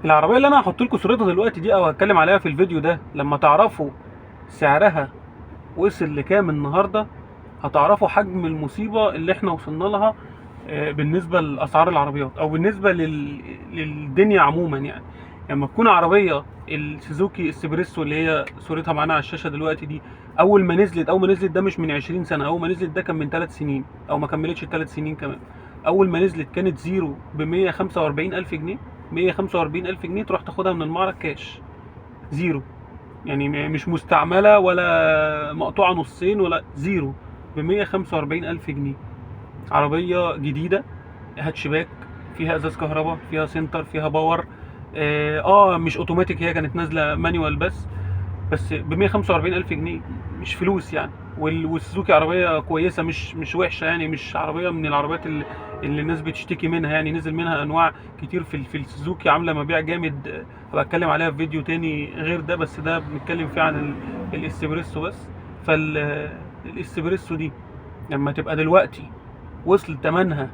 العربية اللي انا هحط لكم صورتها دلوقتي دي او هتكلم عليها في الفيديو ده، لما تعرفوا سعرها وصل لكام النهارده هتعرفوا حجم المصيبة اللي احنا وصلنا لها. بالنسبة لأسعار العربيات او بالنسبة للدنيا عموما يعني. لما تكون عربية السوزوكي اسبريسو اللي هي صورتها معانا على الشاشة دلوقتي دي، اول ما نزلت ده مش من 20 سنة، اول ما نزلت ده كان من 3 سنين او ما كملتش 3 سنين كمان. اول ما نزلت كانت زيرو ب 145 الف جنيه. 145 الف جنيه تروح تاخدها من المعرض كاش زيرو، يعني مش مستعملة ولا مقطوعة نصين ولا زيرو، ب 145 الف جنيه. عربية جديدة، هاتشباك، فيها ازاز كهرباء، فيها سنتر، فيها باور. مش اوتوماتيك، هي كانت نازلة مانيوال بس ب 145 الف جنيه مش فلوس يعني. والسوزوكي عربيه كويسه، مش وحشه يعني، مش عربيه من العربيات اللي الناس بتشتكي منها يعني. نزل منها انواع كتير في السوزوكي عامله مبيع جامد. هبقى اتكلم عليها في فيديو تاني غير ده، بس ده بنتكلم فيه عن الاسبريسو بس. فالاسبريسو دي لما تبقى دلوقتي وصل تمنها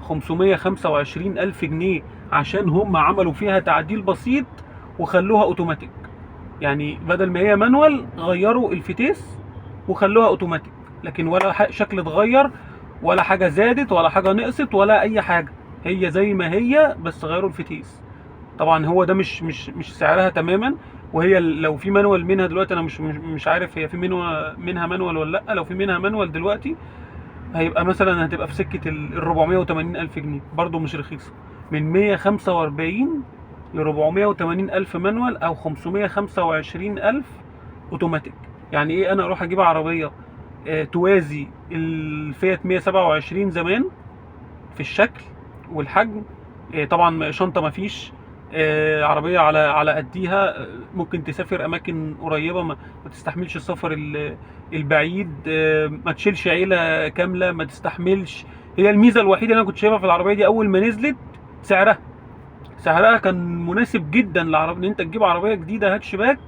525 الف جنيه عشان هم عملوا فيها تعديل بسيط وخلوها اوتوماتيك. يعني بدل ما هي مانوال غيروا الفتيس وخلوها اوتوماتيك، لكن ولا شكل اتغير ولا حاجه زادت ولا حاجه نقصت ولا اي حاجه، هي زي ما هي بس غيروا الفتيس. طبعا هو ده مش سعرها تماما. وهي لو في مانوال منها دلوقتي، انا مش عارف هي في منها مانوال ولا لا. لو في منها مانوال دلوقتي هيبقى مثلا هتبقى في سكه ال 480 الف جنيه، برضو مش رخيصه. من 145 ل 480 الف مانوال او 525 الف اوتوماتيك. يعني ايه؟ انا اروح اجيب عربيه توازي الفيات 127 زمان في الشكل والحجم. طبعا شنطه مفيش، عربيه على قديها، ممكن تسافر اماكن قريبه، ما تستحملش السفر البعيد، ما تشيلش عيله كامله، ما تستحملش. هي الميزه الوحيده اللي انا كنت شايفها في العربيه دي اول ما نزلت سعرها كان مناسب جدا للعربيه ان انت تجيب عربيه جديده هاتشباك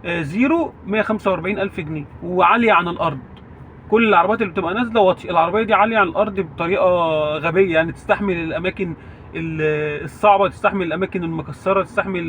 زيرو 145 الف جنيه وعاليه عن الارض. كل العربيات اللي بتبقى نازله واطيه، العربيه دي عاليه عن الارض بطريقه غبيه يعني. تستحمل الاماكن الصعبه، تستحمل الاماكن المكسره، تستحمل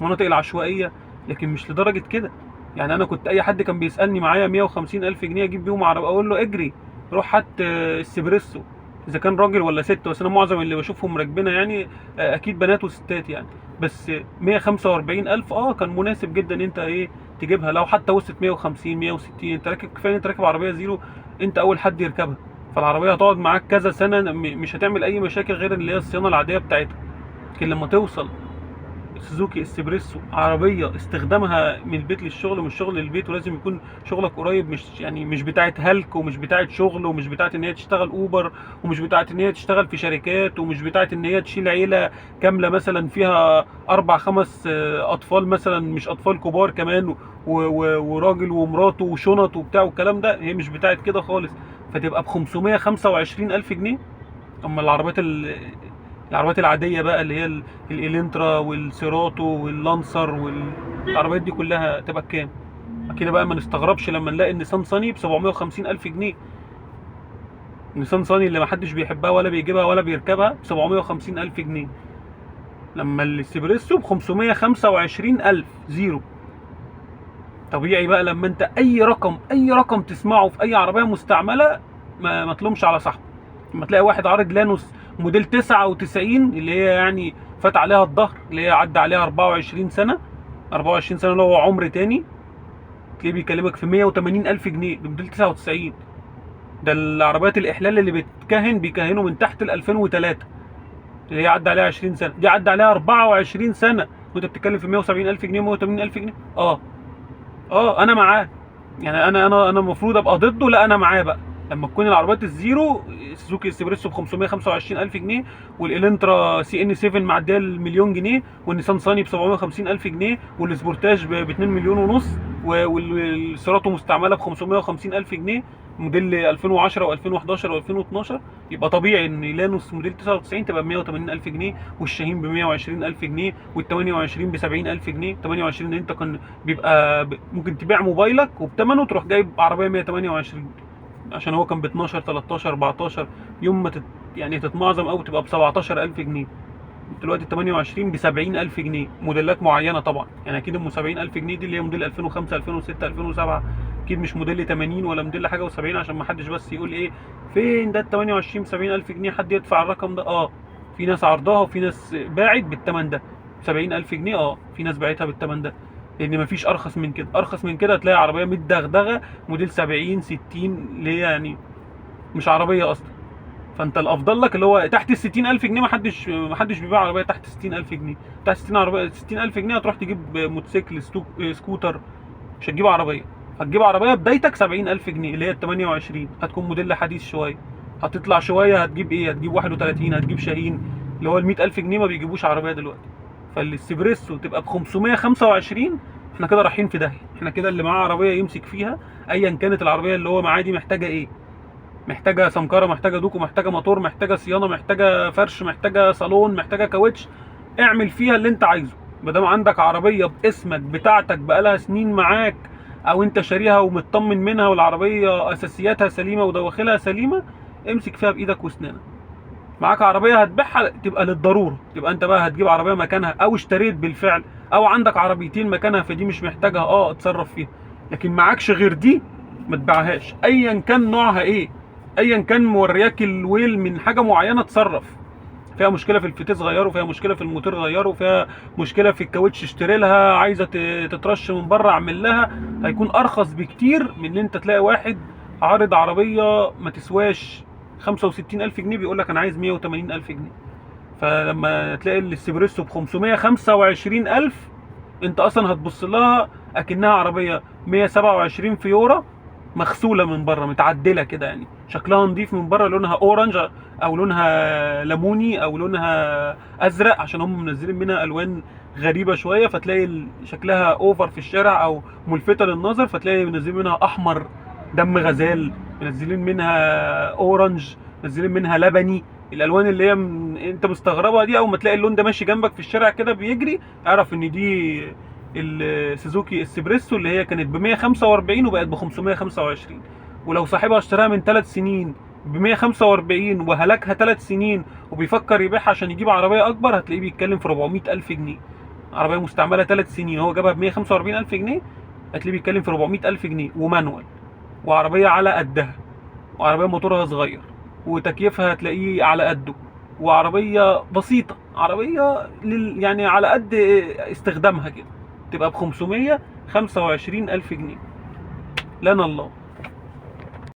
المناطق العشوائيه، لكن مش لدرجه كده. يعني انا كنت اي حد كان بيسالني معايا 150 الف جنيه اجيب بيهم عربيه، اقول له اجري روح هات اسبريسو، اذا كان راجل ولا ست. بس انا معظم اللي بشوفهم راكبينها يعني اكيد بنات وستات يعني. بس 145 الف كان مناسب جدا ان انت تجيبها. لو حتى وصلت 150 160 انت راكب، كفايه انت راكب عربيه زيرو، انت اول حد يركبها. فالعربيه هتقعد معاك كذا سنه، مش هتعمل اي مشاكل غير اللي هي الصيانه العاديه بتاعتها. لكن لما توصل سوزوكي اسبريسو عربيه استخدامها من البيت للشغل ومن الشغل للبيت، ولازم يكون شغلك قريب، مش بتاعه هلك، ومش بتاعه شغل، ومش بتاعه ان هي تشتغل اوبر، ومش بتاعه ان هي تشتغل في شركات، ومش بتاعه ان هي تشيل عيله كامله مثلا فيها 4 5 اطفال مثلا، مش اطفال كبار كمان، وراجل ومراته وشنط وبتاع والكلام ده. هي مش بتاعه كده خالص. فتبقى ب 525 الف جنيه. اما العربيات العاديه بقى اللي هي الالنترا والسيراتو واللانسر والعربيات دي كلها تبقى بكام؟ كده بقى ما نستغربش لما نلاقي النيسان صاني ب 750 الف جنيه. النيسان صاني اللي ما حدش بيحبها ولا بيجيبها ولا بيركبها ب 750 الف جنيه، لما الاسبريسو ب 525 الف زيرو. طبيعي بقى لما انت اي رقم تسمعه في اي عربيه مستعمله ما تلومش على صاحبه. لما تلاقي واحد عارض لانوس موديل 99 اللي هي يعني فات عليها الظهر، اللي هي عدى عليها 24 سنه، 24 سنه اللي هو عمر تاني، تلاقيه بيكلمك في 180 الف جنيه بموديل 99. ده العربيات الاحلال اللي بيكهنوا من تحت ال 2003، اللي هي عدى عليها 20 سنه، دي عدى عليها 24 سنه وانت بتتكلم في 170 الف جنيه 180 الف جنيه. انا معاه يعني. انا المفروض ابقى ضده؟ لا، انا معاه بقى. لما تكون العربيات الزيرو سوزوكي اسبريسو ب 525 الف جنيه، والالنترا سي ان 7 معديه المليون جنيه، والنيسان صاني ب 750 الف جنيه، والسبورتاج ب 2 مليون ونص، والسيراتو مستعمله ب 550 الف جنيه موديل 2010 و2011 و2012، يبقى طبيعي ان لانوس موديل 99 تبقى ب 180 الف جنيه، والشاهين ب 120 الف جنيه، وال28 ب 70 الف جنيه. 28 انت كان بيبقى ممكن تبيع موبايلك وبثمنه تروح جايب عربيه 128، عشان هو كان ب 12 13 14 يوم ما يعني تتمعظم او تبقى ب 17 الف جنيه. دلوقتي 28 ب 70,000 جنيه، موديلات معينه طبعا، يعني اكيد ام 70,000 جنيه دي اللي هي موديل 2005 2006 2007، اكيد مش موديل 80 ولا موديل حاجه و70، عشان ما حدش بس يقول ايه فين ده ال 28 ب 70,000 جنيه، حد يدفع الرقم ده؟ في ناس عرضها وفي ناس باعت بالثمن ده 70,000 جنيه، في ناس باعتها بالثمن ده، لان مفيش ارخص من كده. ارخص من كده هتلاقي عربيه متدغدغه موديل 70 60 اللي هي يعني مش عربيه اصلا. فانت الافضل لك اللي هو تحت ال 60,000 جنيه، ما حدش بيبيع عربيه تحت 60,000 جنيه. تحت 60,000 جنيه هتروح تجيب موتوسيكل سكوتر، مش هتجيب عربيه. هتجيب عربيه بدايتك 70,000 جنيه اللي هي ال 28، هتكون موديل حديث شويه. هتطلع شويه هتجيب ايه؟ هتجيب 31، هتجيب شاهين اللي هو ال 100,000 جنيه ما بيجيبوش عربيه دلوقتي. فالاسبريسو تبقى ب 525، احنا كده رايحين في داهيه. احنا كده اللي معاه عربيه يمسك فيها ايا كانت العربيه اللي هو معاه دي محتاجه ايه. محتاجه سمكره، محتاجه دوكو، محتاجه موتور، محتاجه صيانه، محتاجه فرش، محتاجه صالون، محتاجه كاوتش. اعمل فيها اللي انت عايزه. ما دام عندك عربيه باسمك بتاعتك بقالها سنين معاك، او انت شاريها ومطمن منها والعربيه اساسياتها سليمه ودواخلها سليمه، امسك فيها بايدك واسنانك. معاك عربيه هتبيعها تبقى للضروره، تبقى انت بقى هتجيب عربيه مكانها، او اشتريت بالفعل، او عندك عربيتين مكانها فدي مش محتاجها، اتصرف فيها. لكن معاكش غير دي ما تبيعهاش ايا كان نوعها ايه، ايا كان مورياك الويل من حاجه معينه، اتصرف. فيها مشكله في الفتيس غيره، فيها مشكله في الموتور غيره، فيها مشكله في الكاوتش اشتري لها، عايزه تترش من بره اعمل لها. هيكون ارخص بكتير من ان انت تلاقي واحد عارض عربيه ما تسواش 65,000 جنيه بيقول لك انا عايز 180,000 جنيه. فلما تلاقي الاسبريسو ب 525,000، انت اصلا هتبص لها اكنها عربيه 127 فيورا مغسوله من بره متعدله كده، يعني شكلها نظيف من بره، لونها اورنج او لونها ليموني او لونها ازرق، عشان هم منزلين منها الوان غريبه شويه، فتلاقي شكلها اوفر في الشارع او ملفته للنظر، فتلاقي منزلين منها احمر دم غزال، منزلين منها اورنج، منزلين منها لبني. الالوان اللي هي انت مستغربها دي، اول ما تلاقي اللون ده ماشي جنبك في الشارع كده بيجري، اعرف ان دي السوزوكي اسبريسو اللي هي كانت ب 145 وبقت ب 525. ولو صاحبها اشتراها من 3 سنين ب 145 وهلكها 3 سنين وبيفكر يبيعها عشان يجيب عربيه اكبر، هتلاقيه بيتكلم في 400,000 جنيه. عربيه مستعمله 3 سنين هو جابها ب 145,000 جنيه، هتلاقيه بيتكلم في 400,000 جنيه ومانوال، وعربيه على قدها، وعربيه موتورها صغير، وتكييفها هتلاقيه على قده، وعربيه بسيطه، عربيه يعني على قد استخدامها كده، تبقى ب 525,000 جنيه. لنا الله.